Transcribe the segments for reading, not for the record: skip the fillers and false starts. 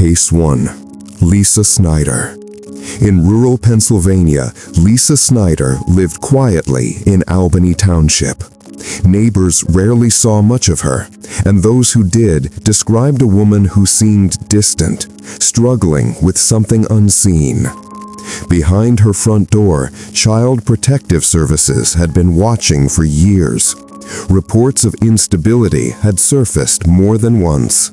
Case 1. Lisa Snyder. In rural Pennsylvania, Lisa Snyder lived quietly in Albany Township. Neighbors rarely saw much of her, and those who did described a woman who seemed distant, struggling with something unseen. Behind her front door, Child Protective Services had been watching for years. Reports of instability had surfaced more than once.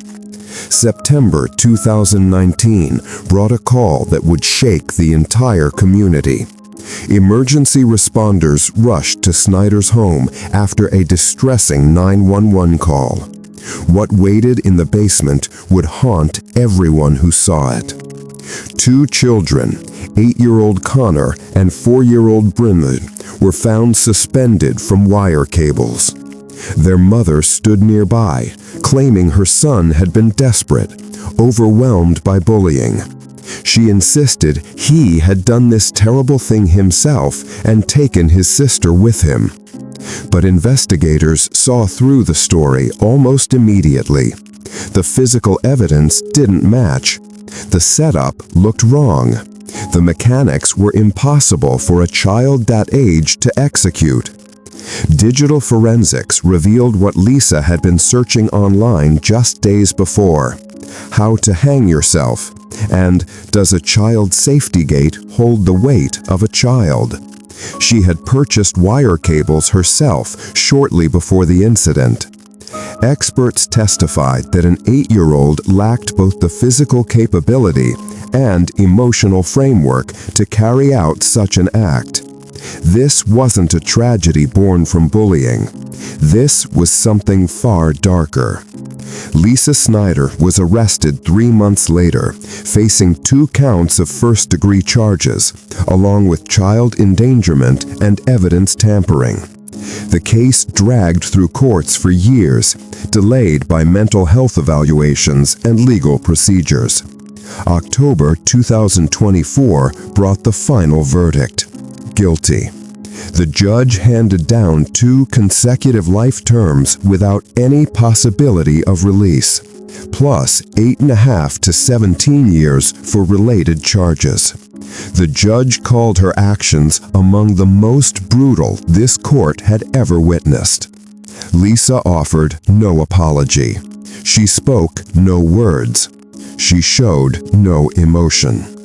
September 2019 brought a call that would shake the entire community. Emergency responders rushed to Snyder's home after a distressing 911 call. What waited in the basement would haunt everyone who saw it. 2 children, 8-year-old Connor and 4-year-old Brynley, were found suspended from wire cables. Their mother stood nearby, claiming her son had been desperate, overwhelmed by bullying. She insisted he had done this terrible thing himself and taken his sister with him. But investigators saw through the story almost immediately. The physical evidence didn't match. The setup looked wrong. The mechanics were impossible for a child that age to execute. Digital forensics revealed what Lisa had been searching online just days before: how to hang yourself, and does a child safety gate hold the weight of a child? She had purchased wire cables herself shortly before the incident. Experts testified that an 8-year-old lacked both the physical capability and emotional framework to carry out such an act. This wasn't a tragedy born from bullying. This was something far darker. Lisa Snyder was arrested 3 months later, facing 2 counts of first-degree charges, along with child endangerment and evidence tampering. The case dragged through courts for years, delayed by mental health evaluations and legal procedures. October 2024 brought the final verdict: guilty. The judge handed down 2 consecutive life terms without any possibility of release, plus 8.5 to 17 years for related charges. The judge called her actions among the most brutal this court had ever witnessed. Lisa offered no apology. She spoke no words. She showed no emotion.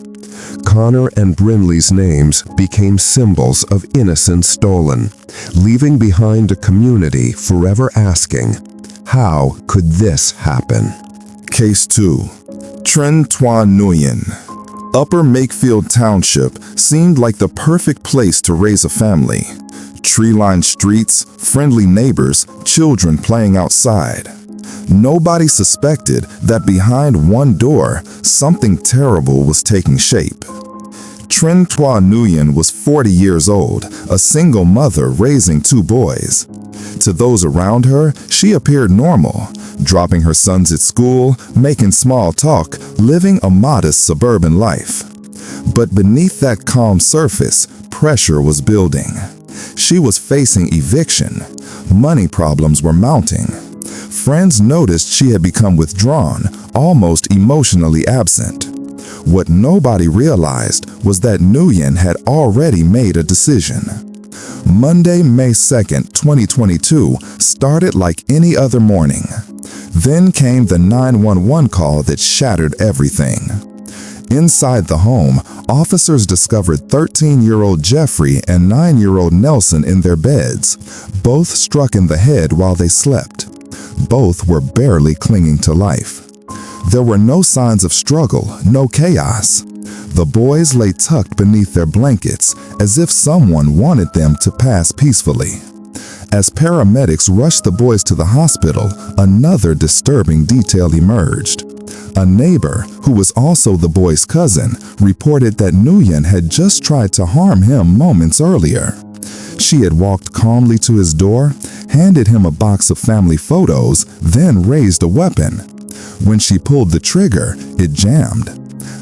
Connor and Brynley's names became symbols of innocence stolen, leaving behind a community forever asking, how could this happen? Case 2. Trinh Tuan Nguyen. Upper Makefield Township seemed like the perfect place to raise a family. Tree-lined streets, friendly neighbors, children playing outside. Nobody suspected that behind one door, something terrible was taking shape. Trinh Tuan Nguyen was 40 years old, a single mother raising 2 boys. To those around her, she appeared normal, dropping her sons at school, making small talk, living a modest suburban life. But beneath that calm surface, pressure was building. She was facing eviction. Money problems were mounting. Friends noticed she had become withdrawn, almost emotionally absent. What nobody realized was that Nguyen had already made a decision. Monday, May 2nd, 2022 started like any other morning. Then came the 911 call that shattered everything. Inside the home, officers discovered 13-year-old Jeffrey and 9-year-old Nelson in their beds, both struck in the head while they slept. Both were barely clinging to life. There were no signs of struggle, no chaos. The boys lay tucked beneath their blankets as if someone wanted them to pass peacefully. As paramedics rushed the boys to the hospital, another disturbing detail emerged. A neighbor, who was also the boy's cousin, reported that Nguyen had just tried to harm him moments earlier. She had walked calmly to his door, handed him a box of family photos, then raised a weapon. When she pulled the trigger, it jammed.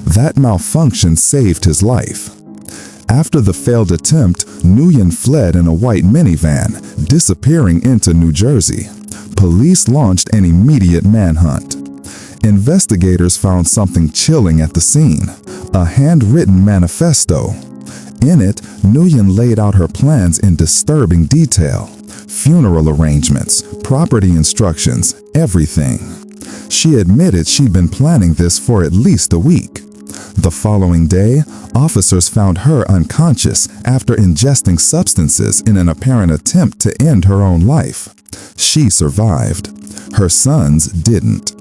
That malfunction saved his life. After the failed attempt, Nguyen fled in a white minivan, disappearing into New Jersey. Police launched an immediate manhunt. Investigators found something chilling at the scene, a handwritten manifesto. In it, Nguyen laid out her plans in disturbing detail. Funeral arrangements, property instructions, everything. She admitted she'd been planning this for at least a week. The following day, officers found her unconscious after ingesting substances in an apparent attempt to end her own life. She survived. Her sons didn't.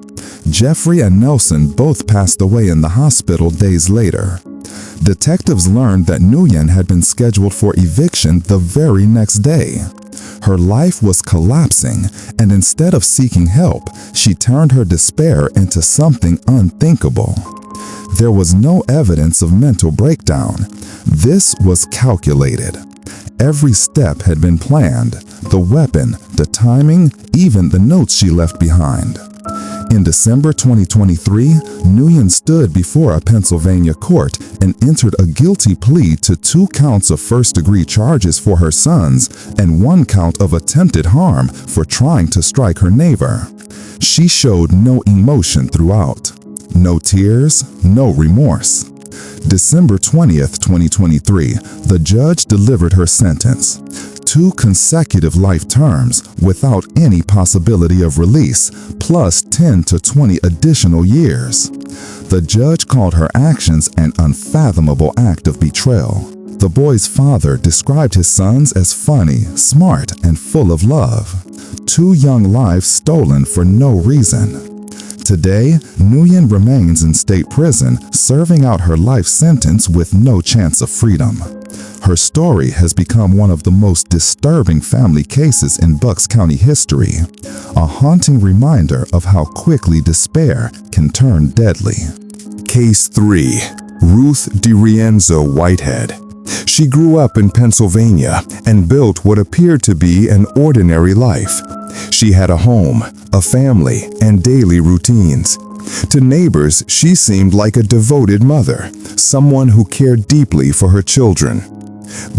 Jeffrey and Nelson both passed away in the hospital days later. Detectives learned that Nguyen had been scheduled for eviction the very next day. Her life was collapsing, and instead of seeking help, she turned her despair into something unthinkable. There was no evidence of mental breakdown. This was calculated. Every step had been planned, the weapon, the timing, even the notes she left behind. In December 2023, Nguyen stood before a Pennsylvania court and entered a guilty plea to 2 counts of first-degree charges for her sons and 1 count of attempted harm for trying to strike her neighbor. She showed no emotion throughout. No tears, no remorse. December 20th, 2023, the judge delivered her sentence. 2 consecutive life terms without any possibility of release, plus 10 to 20 additional years. The judge called her actions an unfathomable act of betrayal. The boy's father described his sons as funny, smart, and full of love. 2 young lives stolen for no reason. Today, Nguyen remains in state prison, serving out her life sentence with no chance of freedom. Her story has become one of the most disturbing family cases in Bucks County history, a haunting reminder of how quickly despair can turn deadly. Case 3. Ruth DiRienzo-Whitehead. She grew up in Pennsylvania and built what appeared to be an ordinary life. She had a home, a family, and daily routines. To neighbors, she seemed like a devoted mother, someone who cared deeply for her children.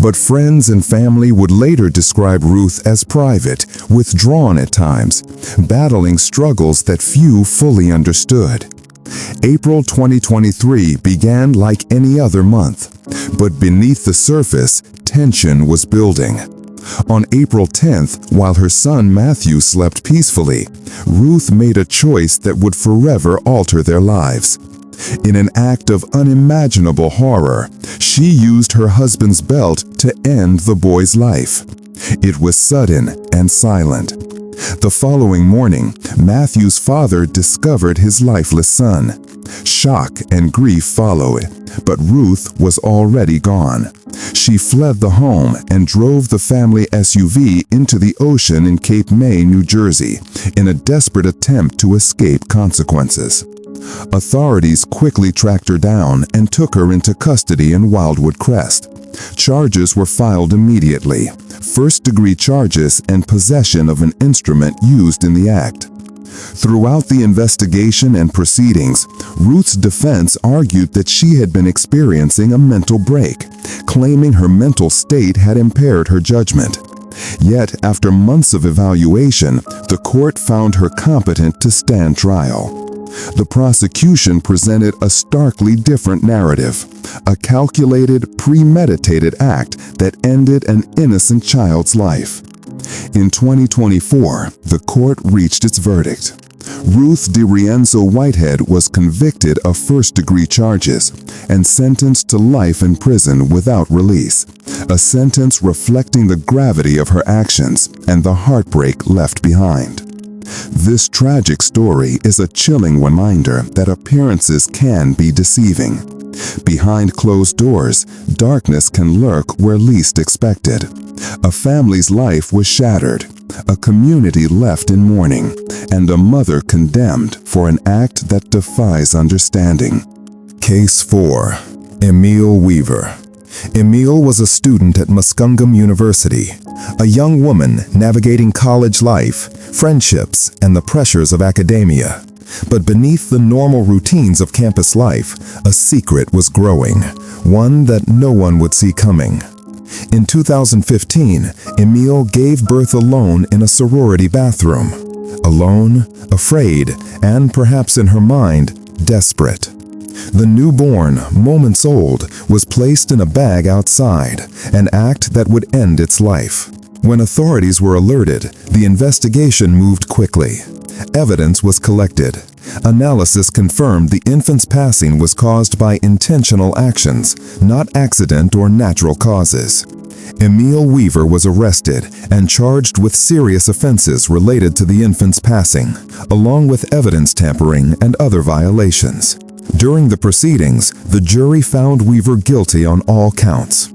But friends and family would later describe Ruth as private, withdrawn at times, battling struggles that few fully understood. April 2023 began like any other month, but beneath the surface, tension was building. On April 10th, while her son Matthew slept peacefully, Ruth made a choice that would forever alter their lives. In an act of unimaginable horror, she used her husband's belt to end the boy's life. It was sudden and silent. The following morning, Matthew's father discovered his lifeless son. Shock and grief followed, but Ruth was already gone. She fled the home and drove the family SUV into the ocean in Cape May, New Jersey, in a desperate attempt to escape consequences. Authorities quickly tracked her down and took her into custody in Wildwood Crest. Charges were filed immediately, first-degree charges and possession of an instrument used in the act. Throughout the investigation and proceedings, Ruth's defense argued that she had been experiencing a mental break, claiming her mental state had impaired her judgment. Yet, after months of evaluation, the court found her competent to stand trial. The prosecution presented a starkly different narrative, a calculated, premeditated act that ended an innocent child's life. In 2024, the court reached its verdict. Ruth DiRienzo-Whitehead was convicted of first-degree charges and sentenced to life in prison without release, a sentence reflecting the gravity of her actions and the heartbreak left behind. This tragic story is a chilling reminder that appearances can be deceiving. Behind closed doors, darkness can lurk where least expected. A family's life was shattered, a community left in mourning, and a mother condemned for an act that defies understanding. Case 4. Emile Weaver. Emile was a student at Muskingum University, a young woman navigating college life, friendships, and the pressures of academia. But beneath the normal routines of campus life, a secret was growing, one that no one would see coming. In 2015, Emile gave birth alone in a sorority bathroom. Alone, afraid, and perhaps in her mind, desperate. The newborn, moments old, was placed in a bag outside, an act that would end its life. When authorities were alerted, the investigation moved quickly. Evidence was collected. Analysis confirmed the infant's passing was caused by intentional actions, not accident or natural causes. Emile Weaver was arrested and charged with serious offenses related to the infant's passing, along with evidence tampering and other violations. During the proceedings, the jury found Weaver guilty on all counts.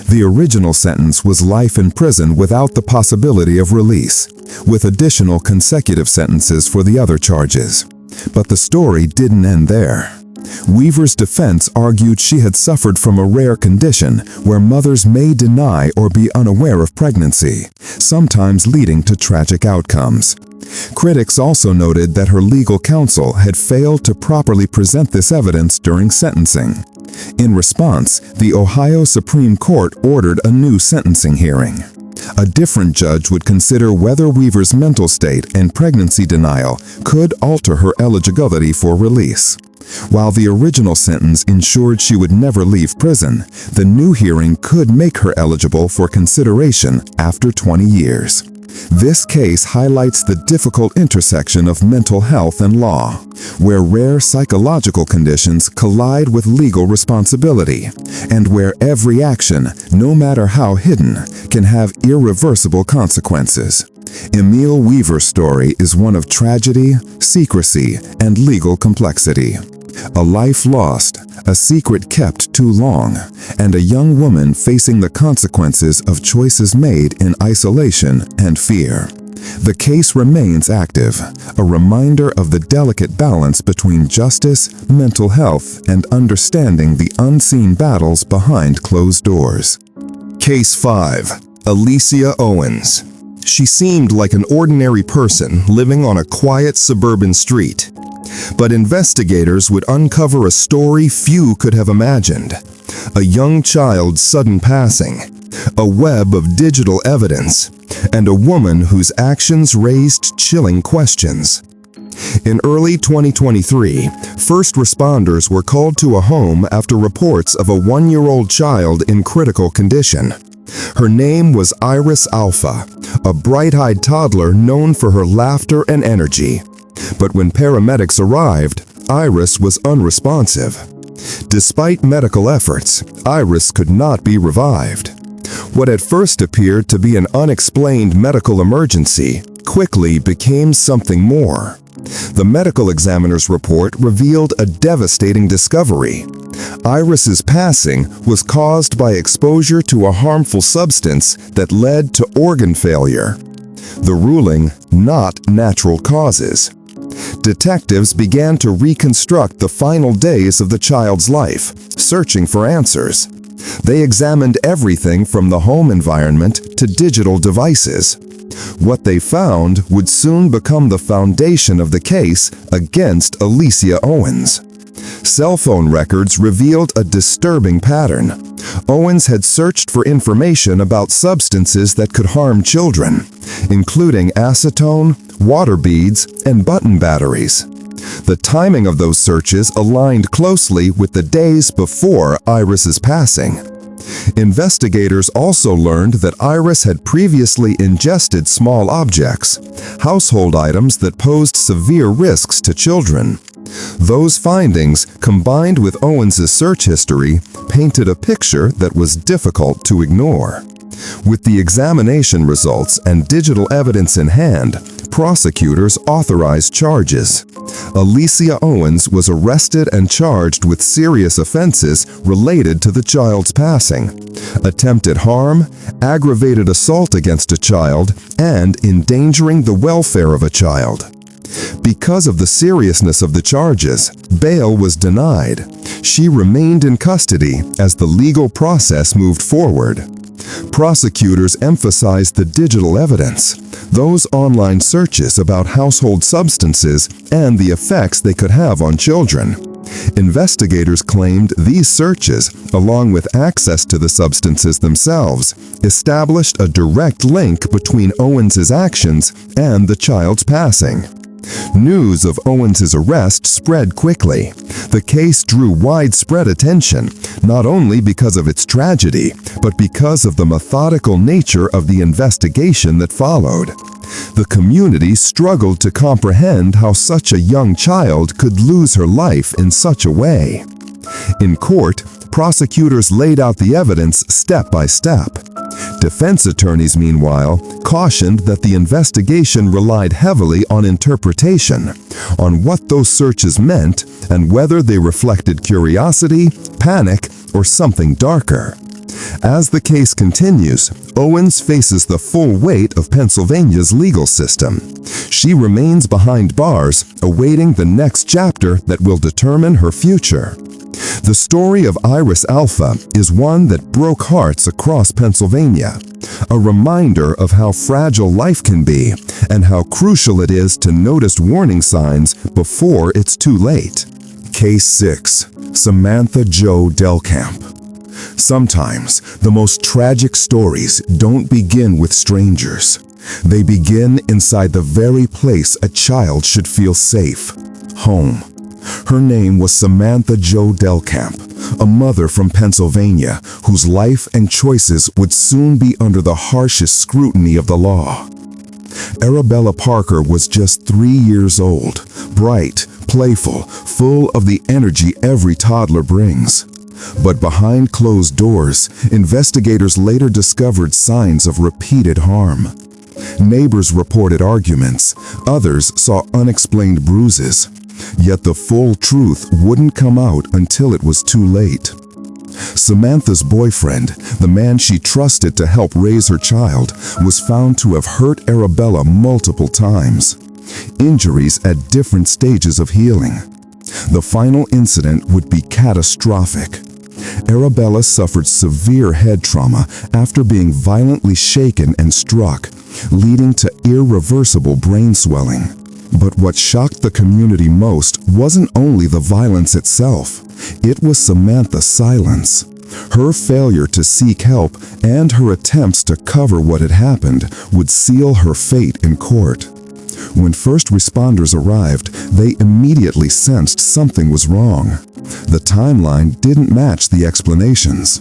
The original sentence was life in prison without the possibility of release, with additional consecutive sentences for the other charges. But the story didn't end there. Weaver's defense argued she had suffered from a rare condition where mothers may deny or be unaware of pregnancy, sometimes leading to tragic outcomes. Critics also noted that her legal counsel had failed to properly present this evidence during sentencing. In response, the Ohio Supreme Court ordered a new sentencing hearing. A different judge would consider whether Weaver's mental state and pregnancy denial could alter her eligibility for release. While the original sentence ensured she would never leave prison, the new hearing could make her eligible for consideration after 20 years. This case highlights the difficult intersection of mental health and law, where rare psychological conditions collide with legal responsibility, and where every action, no matter how hidden, can have irreversible consequences. Emile Weaver's story is one of tragedy, secrecy, and legal complexity. A life lost, a secret kept too long, and a young woman facing the consequences of choices made in isolation and fear. The case remains active, a reminder of the delicate balance between justice, mental health, and understanding the unseen battles behind closed doors. Case 5. Aleisia Owens. She seemed like an ordinary person living on a quiet suburban street. But investigators would uncover a story few could have imagined. A young child's sudden passing, a web of digital evidence, and a woman whose actions raised chilling questions. In early 2023, first responders were called to a home after reports of a 1-year-old child in critical condition. Her name was Iris Alpha, a bright-eyed toddler known for her laughter and energy. But when paramedics arrived, Iris was unresponsive. Despite medical efforts, Iris could not be revived. What at first appeared to be an unexplained medical emergency quickly became something more. The medical examiner's report revealed a devastating discovery. Iris's passing was caused by exposure to a harmful substance that led to organ failure. The ruling, not natural causes. Detectives began to reconstruct the final days of the child's life, searching for answers. They examined everything from the home environment to digital devices. What they found would soon become the foundation of the case against Aleisia Owens. Cell phone records revealed a disturbing pattern. Owens had searched for information about substances that could harm children, including acetone, water beads, and button batteries. The timing of those searches aligned closely with the days before Iris's passing. Investigators also learned that Iris had previously ingested small objects, household items that posed severe risks to children. Those findings, combined with Owens' search history, painted a picture that was difficult to ignore. With the examination results and digital evidence in hand, prosecutors authorized charges. Aleisia Owens was arrested and charged with serious offenses related to the child's passing: attempted harm, aggravated assault against a child, and endangering the welfare of a child. Because of the seriousness of the charges, bail was denied. She remained in custody as the legal process moved forward. Prosecutors emphasized the digital evidence, those online searches about household substances and the effects they could have on children. Investigators claimed these searches, along with access to the substances themselves, established a direct link between Owens's actions and the child's passing. News of Owens's arrest spread quickly. The case drew widespread attention, not only because of its tragedy, but because of the methodical nature of the investigation that followed. The community struggled to comprehend how such a young child could lose her life in such a way. In court, prosecutors laid out the evidence step by step. Defense attorneys, meanwhile, cautioned that the investigation relied heavily on interpretation, on what those searches meant and whether they reflected curiosity, panic, or something darker. As the case continues, Owens faces the full weight of Pennsylvania's legal system. She remains behind bars, awaiting the next chapter that will determine her future. The story of Iris Alpha is one that broke hearts across Pennsylvania, a reminder of how fragile life can be and how crucial it is to notice warning signs before it's too late. Case 6. Samantha Jo Delcamp. Sometimes, the most tragic stories don't begin with strangers. They begin inside the very place a child should feel safe: home. Her name was Samantha Jo Delcamp, a mother from Pennsylvania whose life and choices would soon be under the harshest scrutiny of the law. Arabella Parker was just 3 years old, bright, playful, full of the energy every toddler brings. But behind closed doors, investigators later discovered signs of repeated harm. Neighbors reported arguments, others saw unexplained bruises. Yet the full truth wouldn't come out until it was too late. Samantha's boyfriend, the man she trusted to help raise her child, was found to have hurt Arabella multiple times. Injuries at different stages of healing. The final incident would be catastrophic. Arabella suffered severe head trauma after being violently shaken and struck, leading to irreversible brain swelling. But what shocked the community most wasn't only the violence itself, it was Samantha's silence. Her failure to seek help and her attempts to cover what had happened would seal her fate in court. When first responders arrived, they immediately sensed something was wrong. The timeline didn't match the explanations.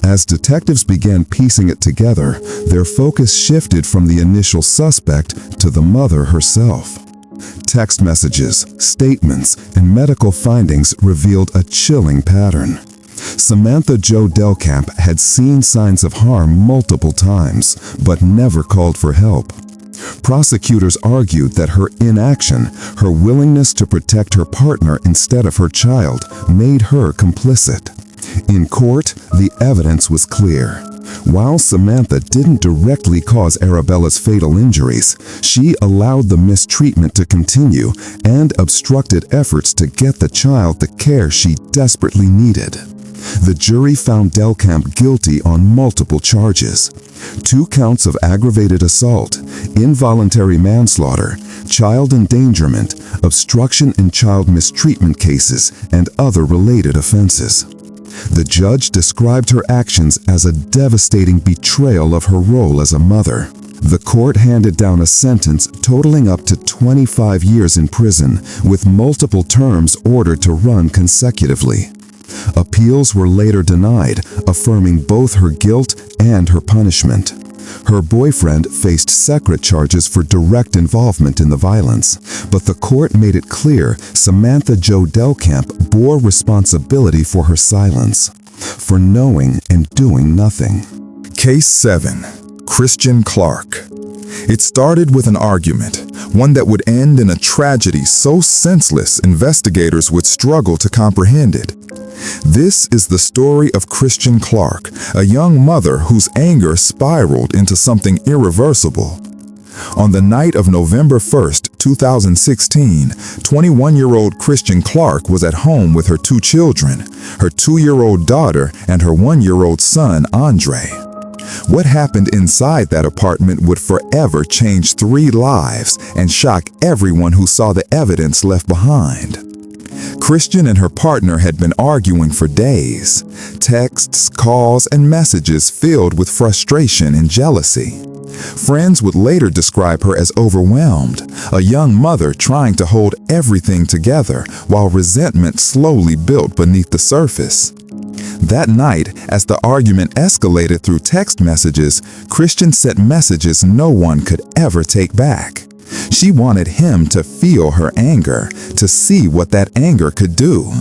As detectives began piecing it together, their focus shifted from the initial suspect to the mother herself. Text messages, statements, and medical findings revealed a chilling pattern. Samantha Jo Delcamp had seen signs of harm multiple times, but never called for help. Prosecutors argued that her inaction, her willingness to protect her partner instead of her child, made her complicit. In court, the evidence was clear. While Samantha didn't directly cause Arabella's fatal injuries, she allowed the mistreatment to continue and obstructed efforts to get the child the care she desperately needed. The jury found Delcamp guilty on multiple charges: 2 counts of aggravated assault, involuntary manslaughter, child endangerment, obstruction and child mistreatment cases, and other related offenses. The judge described her actions as a devastating betrayal of her role as a mother. The court handed down a sentence totaling up to 25 years in prison, with multiple terms ordered to run consecutively. Appeals were later denied, affirming both her guilt and her punishment. Her boyfriend faced separate charges for direct involvement in the violence, but the court made it clear Samantha Jo Delcamp bore responsibility for her silence, for knowing and doing nothing. Case 7. Christian Clark. It started with an argument, one that would end in a tragedy so senseless investigators would struggle to comprehend it. This is the story of Christian Clark, a young mother whose anger spiraled into something irreversible. On the night of November 1st, 2016, 21-year-old Christian Clark was at home with her 2 children, her 2-year-old daughter and her 1-year-old son, Andre. What happened inside that apartment would forever change 3 lives and shock everyone who saw the evidence left behind. Christian and her partner had been arguing for days. Texts, calls, and messages filled with frustration and jealousy. Friends would later describe her as overwhelmed, a young mother trying to hold everything together while resentment slowly built beneath the surface. That night, as the argument escalated through text messages, Christian sent messages no one could ever take back. She wanted him to feel her anger, to see what that anger could do.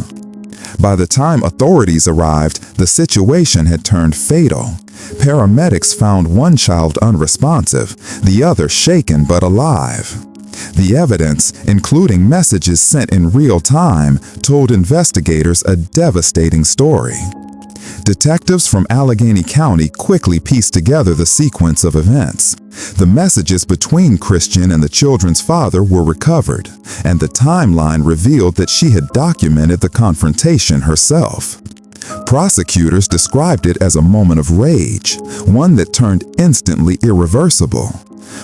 By the time authorities arrived, the situation had turned fatal. Paramedics found one child unresponsive, the other shaken but alive. The evidence, including messages sent in real time, told investigators a devastating story. Detectives from Allegheny County quickly pieced together the sequence of events. The messages between Christian and the children's father were recovered, and the timeline revealed that she had documented the confrontation herself. Prosecutors described it as a moment of rage, one that turned instantly irreversible.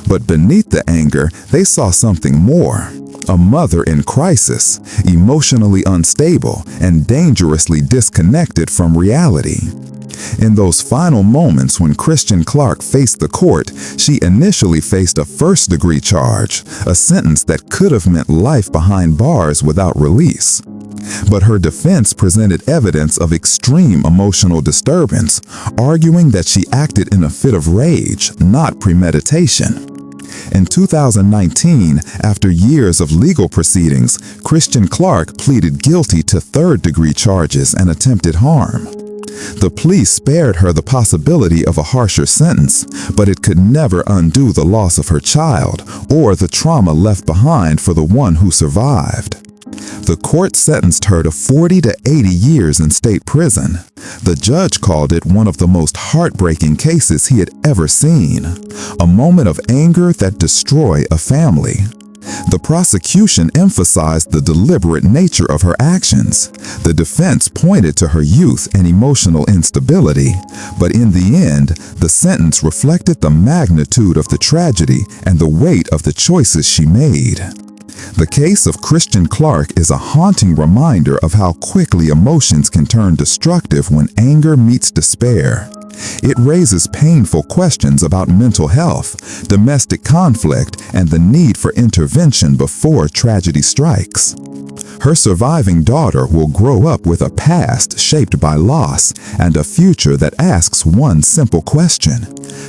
But beneath the anger, they saw something more. A mother in crisis, emotionally unstable and dangerously disconnected from reality. In those final moments when Christian Clark faced the court, she initially faced a first-degree charge, a sentence that could have meant life behind bars without release. But her defense presented evidence of extreme emotional disturbance, arguing that she acted in a fit of rage, not premeditation. In 2019, after years of legal proceedings, Christian Clark pleaded guilty to third-degree charges and attempted harm. The plea spared her the possibility of a harsher sentence, but it could never undo the loss of her child or the trauma left behind for the one who survived. The court sentenced her to 40 to 80 years in state prison. The judge called it one of the most heartbreaking cases he had ever seen, a moment of anger that destroyed a family. The prosecution emphasized the deliberate nature of her actions. The defense pointed to her youth and emotional instability, but in the end, the sentence reflected the magnitude of the tragedy and the weight of the choices she made. The case of Christian Clark is a haunting reminder of how quickly emotions can turn destructive when anger meets despair. It raises painful questions about mental health, domestic conflict, and the need for intervention before tragedy strikes. Her surviving daughter will grow up with a past shaped by loss and a future that asks one simple question: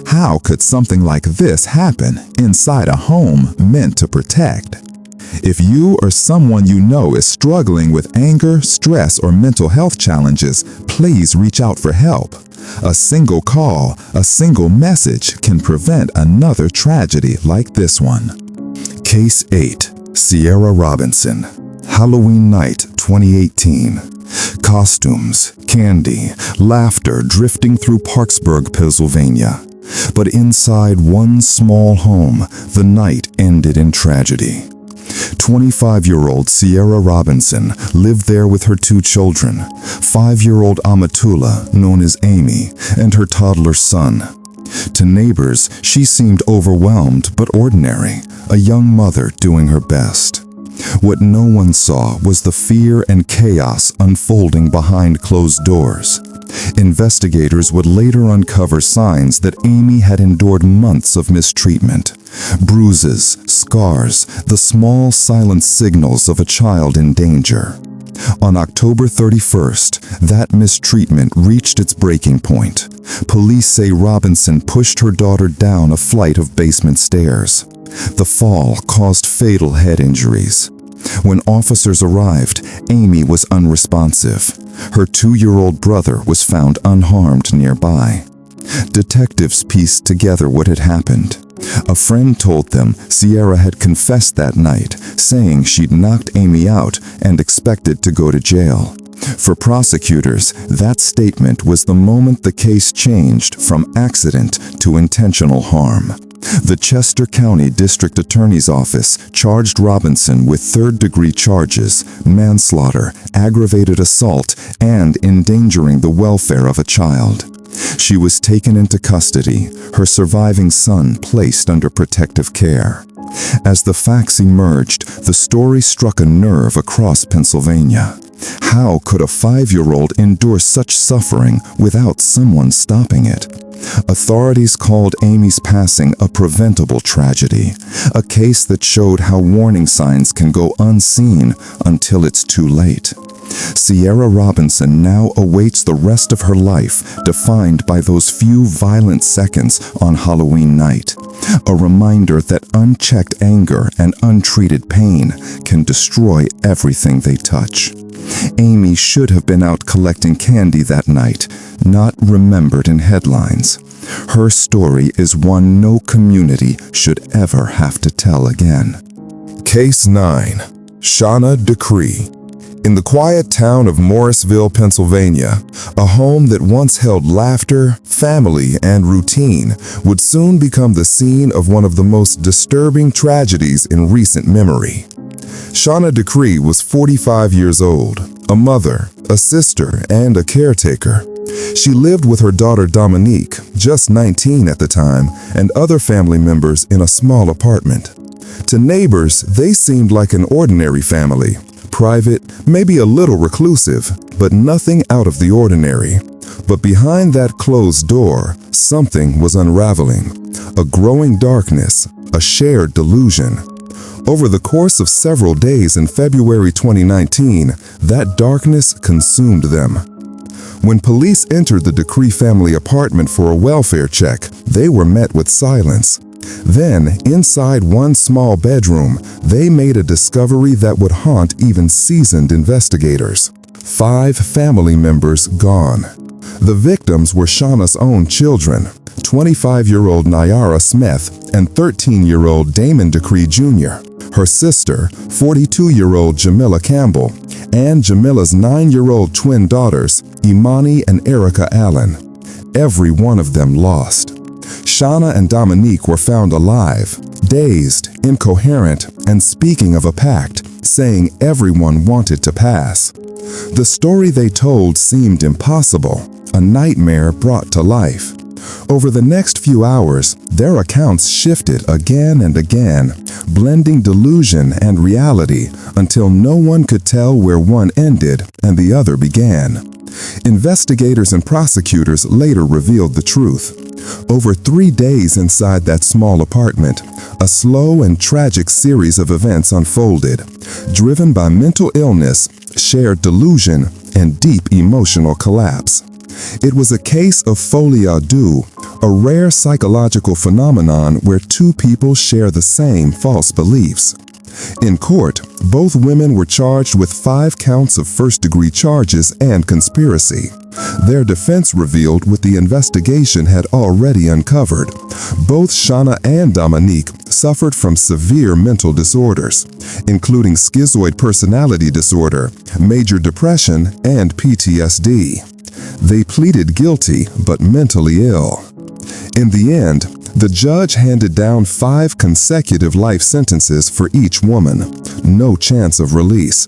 how could something like this happen inside a home meant to protect? If you or someone you know is struggling with anger, stress, or mental health challenges, please reach out for help. A single call, a single message can prevent another tragedy like this one. Case 8. Ciara Robinson. Halloween night 2018. Costumes, candy, laughter drifting through Parksburg, Pennsylvania. But inside one small home, the night ended in tragedy. 25-year-old Ciara Robinson lived there with her 2 children, 5-year-old Amatula, known as Amy, and her toddler son. To neighbors, she seemed overwhelmed but ordinary, a young mother doing her best. What no one saw was the fear and chaos unfolding behind closed doors. Investigators would later uncover signs that Amy had endured months of mistreatment. Bruises, scars, the small silent signals of a child in danger. On October 31st, that mistreatment reached its breaking point. Police say Robinson pushed her daughter down a flight of basement stairs. The fall caused fatal head injuries. When officers arrived, Amy was unresponsive. Her 2-year-old brother was found unharmed nearby. Detectives pieced together what had happened. A friend told them Ciara had confessed that night, saying she'd knocked Amy out and expected to go to jail. For prosecutors, that statement was the moment the case changed from accident to intentional harm. The Chester County District Attorney's Office charged Robinson with third-degree charges, manslaughter, aggravated assault, and endangering the welfare of a child. She was taken into custody, her surviving son placed under protective care. As the facts emerged, the story struck a nerve across Pennsylvania. How could a 5-year-old endure such suffering without someone stopping it? Authorities called Amy's passing a preventable tragedy, a case that showed how warning signs can go unseen until it's too late. Ciara Robinson now awaits the rest of her life, defined by those few violent seconds on Halloween night. A reminder that unchecked anger and untreated pain can destroy everything they touch. Amy should have been out collecting candy that night, not remembered in headlines. Her story is one no community should ever have to tell again. Case 9. Shauna Decree. In the quiet town of Morrisville, Pennsylvania, a home that once held laughter, family, and routine would soon become the scene of one of the most disturbing tragedies in recent memory. Shauna Decree was 45 years old, a mother, a sister, and a caretaker. She lived with her daughter Dominique, just 19 at the time, and other family members in a small apartment. To neighbors, they seemed like an ordinary family. Private, maybe a little reclusive, but nothing out of the ordinary. But behind that closed door, something was unraveling. A growing darkness, a shared delusion. Over the course of several days in February 2019, that darkness consumed them. When police entered the Decree family apartment for a welfare check, they were met with silence. Then, inside one small bedroom, they made a discovery that would haunt even seasoned investigators. 5 family members gone. The victims were Shauna's own children, 25-year-old Ciara Smith and 13-year-old Damon Decree Jr., her sister, 42-year-old Jamila Campbell, and Jamila's 9-year-old twin daughters, Imani and Erica Allen. Every one of them lost. Shauna and Dominique were found alive, dazed, incoherent, and speaking of a pact, saying everyone wanted to pass. The story they told seemed impossible, a nightmare brought to life. Over the next few hours, their accounts shifted again and again, blending delusion and reality until no one could tell where one ended and the other began. Investigators and prosecutors later revealed the truth. Over 3 days inside that small apartment, a slow and tragic series of events unfolded, driven by mental illness, shared delusion, and deep emotional collapse. It was a case of folie à deux, a rare psychological phenomenon where 2 people share the same false beliefs. In court, both women were charged with 5 counts of first-degree charges and conspiracy. Their defense revealed what the investigation had already uncovered. Both Shauna and Dominique suffered from severe mental disorders, including schizoid personality disorder, major depression, and PTSD. They pleaded guilty but mentally ill. In the end, the judge handed down 5 consecutive life sentences for each woman, no chance of release.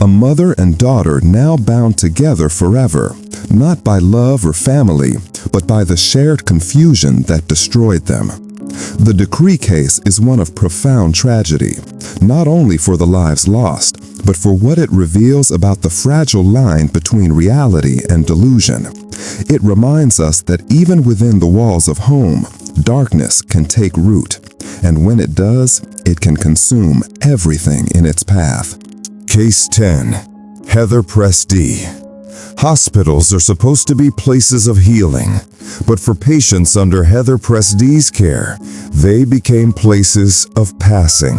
A mother and daughter now bound together forever, not by love or family, but by the shared confusion that destroyed them. The Decree case is one of profound tragedy, not only for the lives lost, but for what it reveals about the fragile line between reality and delusion. It reminds us that even within the walls of home, darkness can take root, and when it does, it can consume everything in its path. Case 10. Heather Pressdee. Hospitals are supposed to be places of healing, but for patients under Heather Pressdee's care, they became places of passing.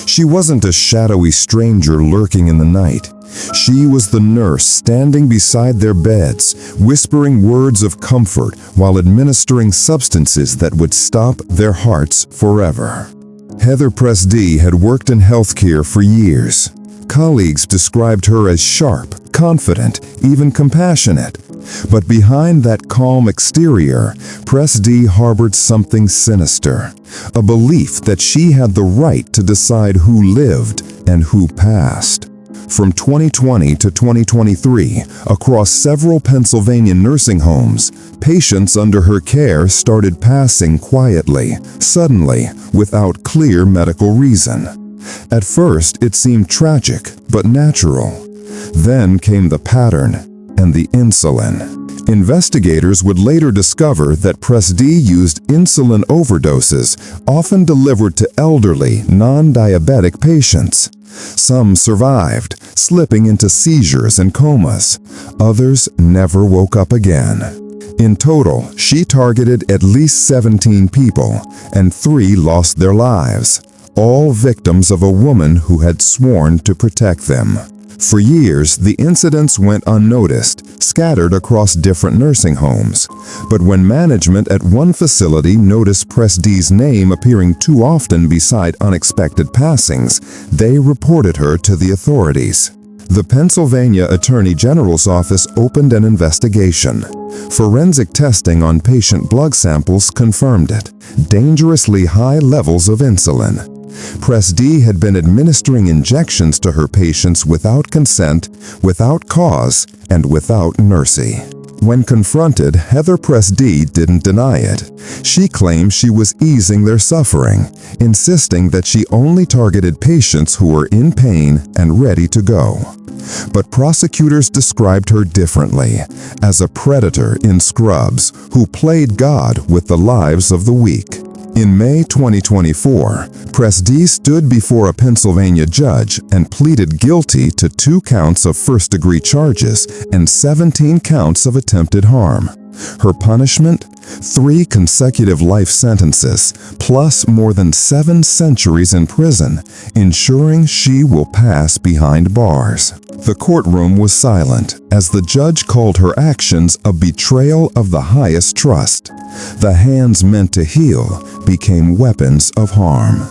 She wasn't a shadowy stranger lurking in the night. She was the nurse standing beside their beds, whispering words of comfort while administering substances that would stop their hearts forever. Heather Pressdee had worked in healthcare for years. Colleagues described her as sharp, confident, even compassionate. But behind that calm exterior, Pressdee harbored something sinister, a belief that she had the right to decide who lived and who passed. From 2020 to 2023, across several Pennsylvania nursing homes, patients under her care started passing quietly, suddenly, without clear medical reason. At first, it seemed tragic, but natural. Then came the pattern and the insulin. Investigators would later discover that Pressdee used insulin overdoses, often delivered to elderly, non-diabetic patients. Some survived, slipping into seizures and comas. Others never woke up again. In total, she targeted at least 17 people, and 3 lost their lives, all victims of a woman who had sworn to protect them. For years, the incidents went unnoticed, scattered across different nursing homes. But when management at one facility noticed Pressdee's name appearing too often beside unexpected passings, they reported her to the authorities. The Pennsylvania Attorney General's office opened an investigation. Forensic testing on patient blood samples confirmed it: dangerously high levels of insulin. Pressdee had been administering injections to her patients without consent, without cause, and without mercy. When confronted, Heather Pressdee didn't deny it. She claimed she was easing their suffering, insisting that she only targeted patients who were in pain and ready to go. But prosecutors described her differently, as a predator in scrubs who played God with the lives of the weak. In May 2024, Pressdee stood before a Pennsylvania judge and pleaded guilty to 2 counts of first-degree charges and 17 counts of attempted harm. Her punishment? 3 consecutive life sentences, plus more than 7 centuries in prison, ensuring she will pass behind bars. The courtroom was silent as the judge called her actions a betrayal of the highest trust. The hands meant to heal became weapons of harm.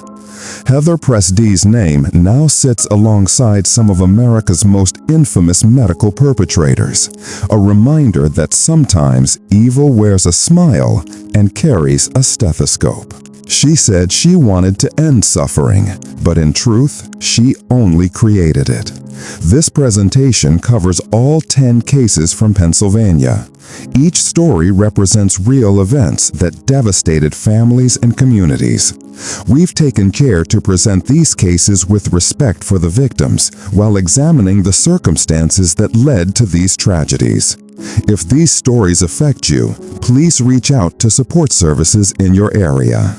Heather Pressdee's name now sits alongside some of America's most infamous medical perpetrators, a reminder that sometimes evil wears a smile and carries a stethoscope. She said she wanted to end suffering, but in truth, she only created it. This presentation covers all 10 cases from Pennsylvania. Each story represents real events that devastated families and communities. We've taken care to present these cases with respect for the victims while examining the circumstances that led to these tragedies. If these stories affect you, please reach out to support services in your area.